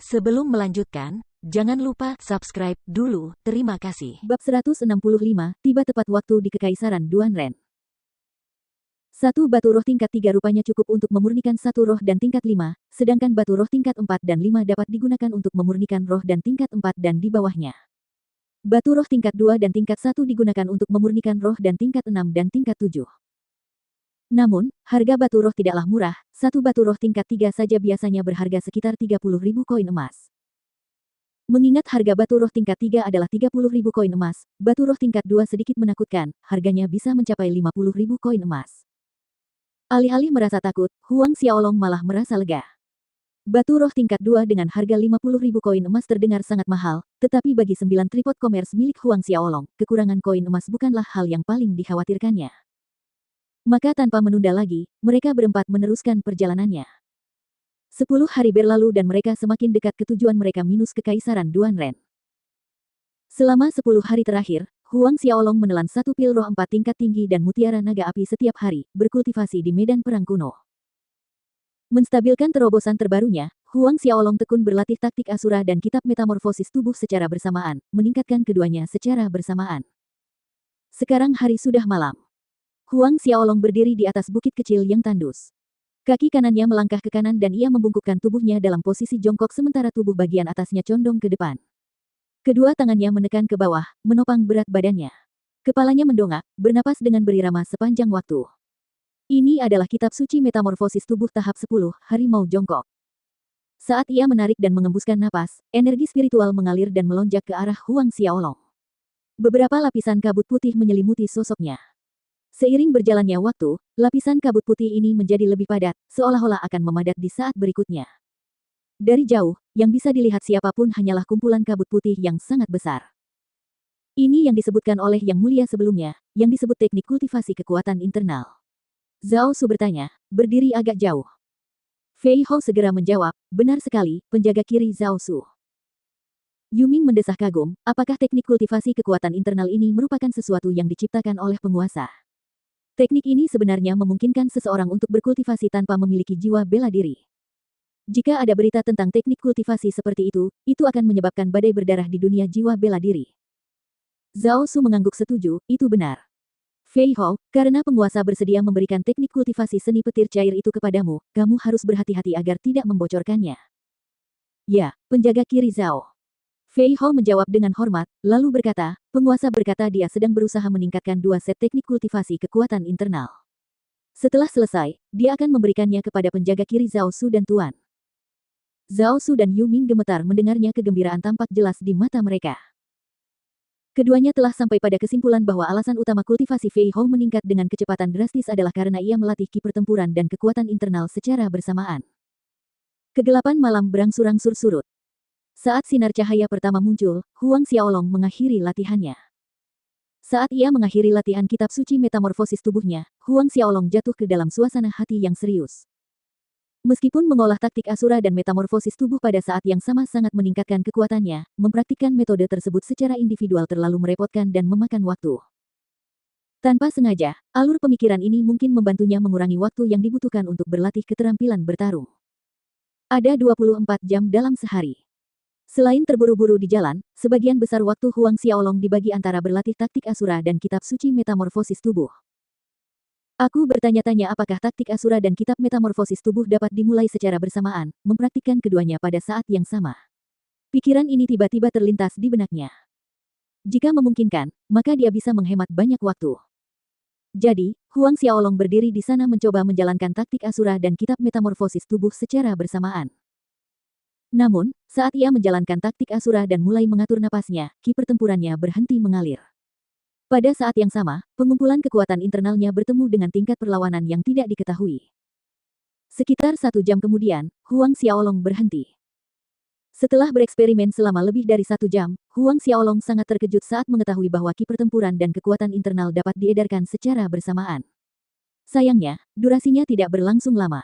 Sebelum melanjutkan, jangan lupa subscribe dulu. Terima kasih. Bab 165, tiba tepat waktu di Kekaisaran Duan Ren. Satu batu roh tingkat 3 rupanya cukup untuk memurnikan satu roh dan tingkat 5, sedangkan batu roh tingkat 4 dan 5 dapat digunakan untuk memurnikan roh dan tingkat 4 dan di bawahnya. Batu roh tingkat 2 dan tingkat 1 digunakan untuk memurnikan roh dan tingkat 6 dan tingkat 7. Namun, harga batu roh tidaklah murah, satu batu roh tingkat 3 saja biasanya berharga sekitar 30.000 koin emas. Mengingat harga batu roh tingkat 3 adalah 30.000 koin emas, batu roh tingkat 2 sedikit menakutkan, harganya bisa mencapai 50.000 koin emas. Alih-alih merasa takut, Huang Xiaolong malah merasa lega. Batu roh tingkat 2 dengan harga 50.000 koin emas terdengar sangat mahal, tetapi bagi 9 tripod commerce milik Huang Xiaolong, kekurangan koin emas bukanlah hal yang paling dikhawatirkannya. Maka tanpa menunda lagi, mereka berempat meneruskan perjalanannya. 10 hari berlalu dan mereka semakin dekat ke tujuan mereka minus Kekaisaran Duan Ren. Selama 10 hari terakhir, Huang Xiaolong menelan satu pil roh 4 tingkat tinggi dan mutiara naga api setiap hari, berkultivasi di medan perang kuno. Menstabilkan terobosan terbarunya, Huang Xiaolong tekun berlatih taktik Asura dan kitab metamorfosis tubuh secara bersamaan, meningkatkan keduanya secara bersamaan. Sekarang hari sudah malam. Huang Xiaolong berdiri di atas bukit kecil yang tandus. Kaki kanannya melangkah ke kanan dan ia membungkukkan tubuhnya dalam posisi jongkok sementara tubuh bagian atasnya condong ke depan. Kedua tangannya menekan ke bawah, menopang berat badannya. Kepalanya mendongak, bernapas dengan berirama sepanjang waktu. Ini adalah kitab suci metamorfosis tubuh tahap 10, harimau jongkok. Saat ia menarik dan mengembuskan napas, energi spiritual mengalir dan melonjak ke arah Huang Xiaolong. Beberapa lapisan kabut putih menyelimuti sosoknya. Seiring berjalannya waktu, lapisan kabut putih ini menjadi lebih padat, seolah-olah akan memadat di saat berikutnya. Dari jauh, yang bisa dilihat siapapun hanyalah kumpulan kabut putih yang sangat besar. Ini yang disebutkan oleh Yang Mulia sebelumnya, yang disebut teknik kultivasi kekuatan internal. Zhao Su bertanya, berdiri agak jauh. Fei Hou segera menjawab, benar sekali, penjaga kiri Zhao Su. Yuming mendesah kagum, apakah teknik kultivasi kekuatan internal ini merupakan sesuatu yang diciptakan oleh penguasa? Teknik ini sebenarnya memungkinkan seseorang untuk berkultivasi tanpa memiliki jiwa bela diri. Jika ada berita tentang teknik kultivasi seperti itu akan menyebabkan badai berdarah di dunia jiwa bela diri. Zhao Su mengangguk setuju, itu benar. Fei Hou, karena penguasa bersedia memberikan teknik kultivasi seni petir cair itu kepadamu, kamu harus berhati-hati agar tidak membocorkannya. Ya, penjaga kiri Zhao. Fei Hou menjawab dengan hormat, lalu berkata, penguasa berkata dia sedang berusaha meningkatkan 2 set teknik kultivasi kekuatan internal. Setelah selesai, dia akan memberikannya kepada penjaga kiri Zhao Su dan Tuan. Zhao Su dan Yuming gemetar mendengarnya, kegembiraan tampak jelas di mata mereka. Keduanya telah sampai pada kesimpulan bahwa alasan utama kultivasi Fei Hou meningkat dengan kecepatan drastis adalah karena ia melatih ki pertempuran dan kekuatan internal secara bersamaan. Kegelapan malam berangsur-angsur surut. Saat sinar cahaya pertama muncul, Huang Xiaolong mengakhiri latihannya. Saat ia mengakhiri latihan kitab suci metamorfosis tubuhnya, Huang Xiaolong jatuh ke dalam suasana hati yang serius. Meskipun mengolah taktik Asura dan metamorfosis tubuh pada saat yang sama sangat meningkatkan kekuatannya, mempraktikkan metode tersebut secara individual terlalu merepotkan dan memakan waktu. Tanpa sengaja, alur pemikiran ini mungkin membantunya mengurangi waktu yang dibutuhkan untuk berlatih keterampilan bertarung. Ada 24 jam dalam sehari. Selain terburu-buru di jalan, sebagian besar waktu Huang Xiaolong dibagi antara berlatih taktik Asura dan kitab suci metamorfosis tubuh. Aku bertanya-tanya apakah taktik Asura dan kitab metamorfosis tubuh dapat dimulai secara bersamaan, mempraktikkan keduanya pada saat yang sama. Pikiran ini tiba-tiba terlintas di benaknya. Jika memungkinkan, maka dia bisa menghemat banyak waktu. Jadi, Huang Xiaolong berdiri di sana mencoba menjalankan taktik Asura dan kitab metamorfosis tubuh secara bersamaan. Namun, saat ia menjalankan taktik Asura dan mulai mengatur napasnya, ki pertempurannya berhenti mengalir. Pada saat yang sama, pengumpulan kekuatan internalnya bertemu dengan tingkat perlawanan yang tidak diketahui. Sekitar 1 jam kemudian, Huang Xiaolong berhenti. Setelah bereksperimen selama lebih dari 1 jam, Huang Xiaolong sangat terkejut saat mengetahui bahwa ki pertempuran dan kekuatan internal dapat diedarkan secara bersamaan. Sayangnya, durasinya tidak berlangsung lama.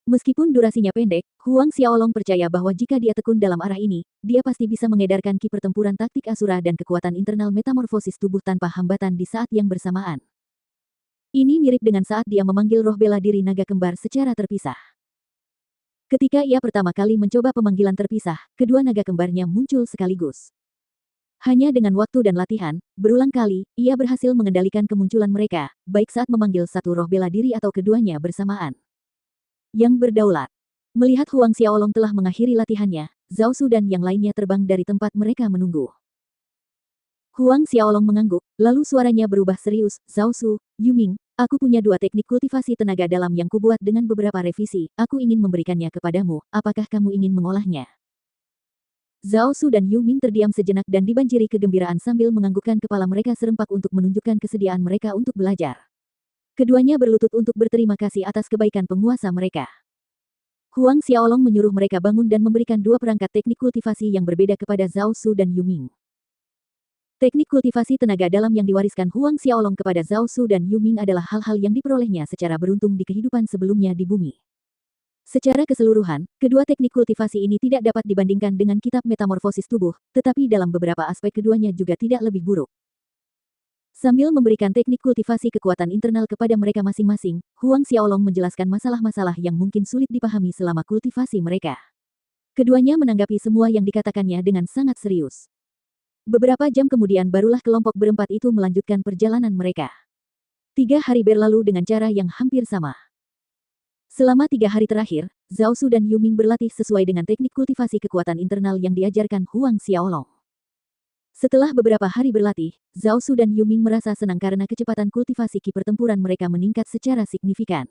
Meskipun durasinya pendek, Huang Xiaolong percaya bahwa jika dia tekun dalam arah ini, dia pasti bisa mengedarkan ki pertempuran taktik Asura dan kekuatan internal metamorfosis tubuh tanpa hambatan di saat yang bersamaan. Ini mirip dengan saat dia memanggil roh bela diri naga kembar secara terpisah. Ketika ia pertama kali mencoba pemanggilan terpisah, kedua naga kembarnya muncul sekaligus. Hanya dengan waktu dan latihan, berulang kali, ia berhasil mengendalikan kemunculan mereka, baik saat memanggil satu roh bela diri atau keduanya bersamaan. Yang berdaulat. Melihat Huang Xiaolong telah mengakhiri latihannya, Zhao Su dan yang lainnya terbang dari tempat mereka menunggu. Huang Xiaolong mengangguk, lalu suaranya berubah serius, Zhao Su, Yuming, aku punya dua teknik kultivasi tenaga dalam yang kubuat dengan beberapa revisi, aku ingin memberikannya kepadamu, apakah kamu ingin mengolahnya? Zhao Su dan Yu Ming terdiam sejenak dan dibanjiri kegembiraan sambil menganggukkan kepala mereka serempak untuk menunjukkan kesediaan mereka untuk belajar. Keduanya berlutut untuk berterima kasih atas kebaikan penguasa mereka. Huang Xiaolong menyuruh mereka bangun dan memberikan dua perangkat teknik kultivasi yang berbeda kepada Zhao Su dan Yu Ming. Teknik kultivasi tenaga dalam yang diwariskan Huang Xiaolong kepada Zhao Su dan Yu Ming adalah hal-hal yang diperolehnya secara beruntung di kehidupan sebelumnya di bumi. Secara keseluruhan, kedua teknik kultivasi ini tidak dapat dibandingkan dengan kitab metamorfosis tubuh, tetapi dalam beberapa aspek keduanya juga tidak lebih buruk. Sambil memberikan teknik kultivasi kekuatan internal kepada mereka masing-masing, Huang Xiaolong menjelaskan masalah-masalah yang mungkin sulit dipahami selama kultivasi mereka. Keduanya menanggapi semua yang dikatakannya dengan sangat serius. Beberapa jam kemudian barulah kelompok berempat itu melanjutkan perjalanan mereka. 3 hari berlalu dengan cara yang hampir sama. Selama 3 hari terakhir, Zhao Su dan Yu Ming berlatih sesuai dengan teknik kultivasi kekuatan internal yang diajarkan Huang Xiaolong. Setelah beberapa hari berlatih, Zhao Su dan Yu Ming merasa senang karena kecepatan kultivasi ki pertempuran mereka meningkat secara signifikan.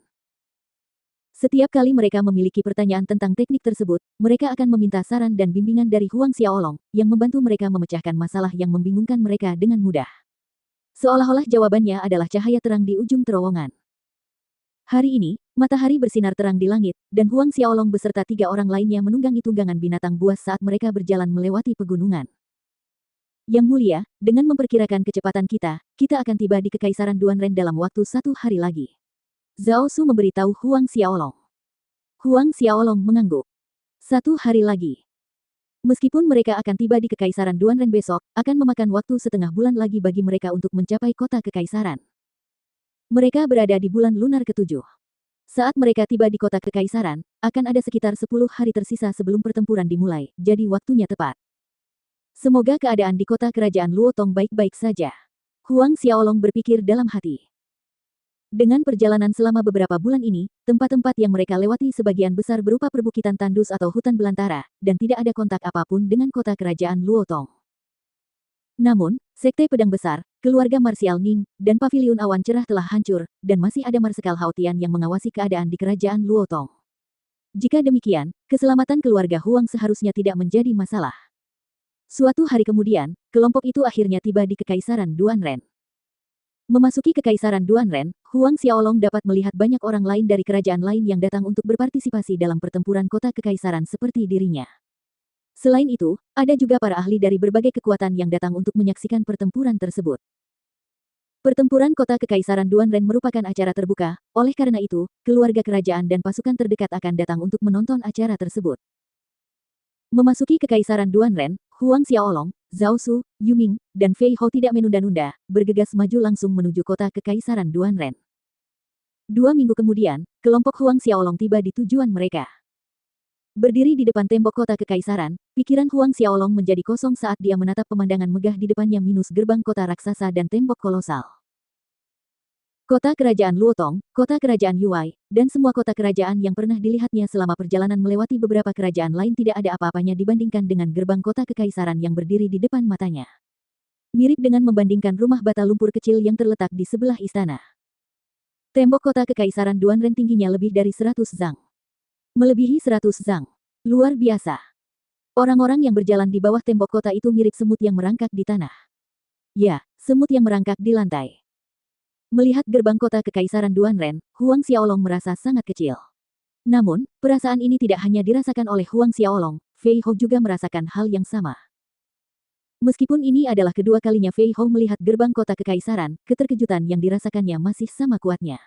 Setiap kali mereka memiliki pertanyaan tentang teknik tersebut, mereka akan meminta saran dan bimbingan dari Huang Xiaolong, yang membantu mereka memecahkan masalah yang membingungkan mereka dengan mudah. Seolah-olah jawabannya adalah cahaya terang di ujung terowongan. Hari ini, matahari bersinar terang di langit, dan Huang Xiaolong beserta 3 orang lainnya menunggangi tunggangan binatang buas saat mereka berjalan melewati pegunungan. Yang mulia, dengan memperkirakan kecepatan kita akan tiba di Kekaisaran Duanren dalam waktu 1 hari lagi. Zhao Su memberitahu Huang Xiaolong. Huang Xiaolong mengangguk. 1 hari lagi. Meskipun mereka akan tiba di Kekaisaran Duanren besok, akan memakan waktu setengah bulan lagi bagi mereka untuk mencapai kota Kekaisaran. Mereka berada di bulan lunar ke-7. Saat mereka tiba di kota Kekaisaran, akan ada sekitar 10 hari tersisa sebelum pertempuran dimulai, jadi waktunya tepat. Semoga keadaan di kota kerajaan Luotong baik-baik saja. Huang Xiaolong berpikir dalam hati. Dengan perjalanan selama beberapa bulan ini, tempat-tempat yang mereka lewati sebagian besar berupa perbukitan tandus atau hutan belantara, dan tidak ada kontak apapun dengan kota kerajaan Luotong. Namun, Sekte Pedang Besar, keluarga Marsial Ning, dan Paviliun Awan Cerah telah hancur, dan masih ada Marsekal Haotian yang mengawasi keadaan di kerajaan Luotong. Jika demikian, keselamatan keluarga Huang seharusnya tidak menjadi masalah. Suatu hari kemudian, kelompok itu akhirnya tiba di Kekaisaran Duanren. Memasuki Kekaisaran Duanren, Huang Xiaolong dapat melihat banyak orang lain dari kerajaan lain yang datang untuk berpartisipasi dalam pertempuran kota kekaisaran seperti dirinya. Selain itu, ada juga para ahli dari berbagai kekuatan yang datang untuk menyaksikan pertempuran tersebut. Pertempuran kota kekaisaran Duanren merupakan acara terbuka, oleh karena itu, keluarga kerajaan dan pasukan terdekat akan datang untuk menonton acara tersebut. Memasuki Kekaisaran Duanren, Huang Xiaolong, Zhao Su, Yu Ming, dan Fei Hou tidak menunda-nunda, bergegas maju langsung menuju kota Kekaisaran Duanren. 2 minggu kemudian, kelompok Huang Xiaolong tiba di tujuan mereka. Berdiri di depan tembok kota Kekaisaran, pikiran Huang Xiaolong menjadi kosong saat dia menatap pemandangan megah di depannya minus gerbang kota raksasa dan tembok kolosal. Kota kerajaan Luotong, kota kerajaan Yuai, dan semua kota kerajaan yang pernah dilihatnya selama perjalanan melewati beberapa kerajaan lain tidak ada apa-apanya dibandingkan dengan gerbang kota kekaisaran yang berdiri di depan matanya. Mirip dengan membandingkan rumah bata lumpur kecil yang terletak di sebelah istana. Tembok kota kekaisaran Duanren tingginya lebih dari 100 zang. Melebihi 100 zang. Luar biasa. Orang-orang yang berjalan di bawah tembok kota itu mirip semut yang merangkak di tanah. Ya, semut yang merangkak di lantai. Melihat gerbang kota kekaisaran Duanren, Huang Xiaolong merasa sangat kecil. Namun, perasaan ini tidak hanya dirasakan oleh Huang Xiaolong, Fei Hou juga merasakan hal yang sama. Meskipun ini adalah kedua kalinya Fei Hou melihat gerbang kota kekaisaran, keterkejutan yang dirasakannya masih sama kuatnya.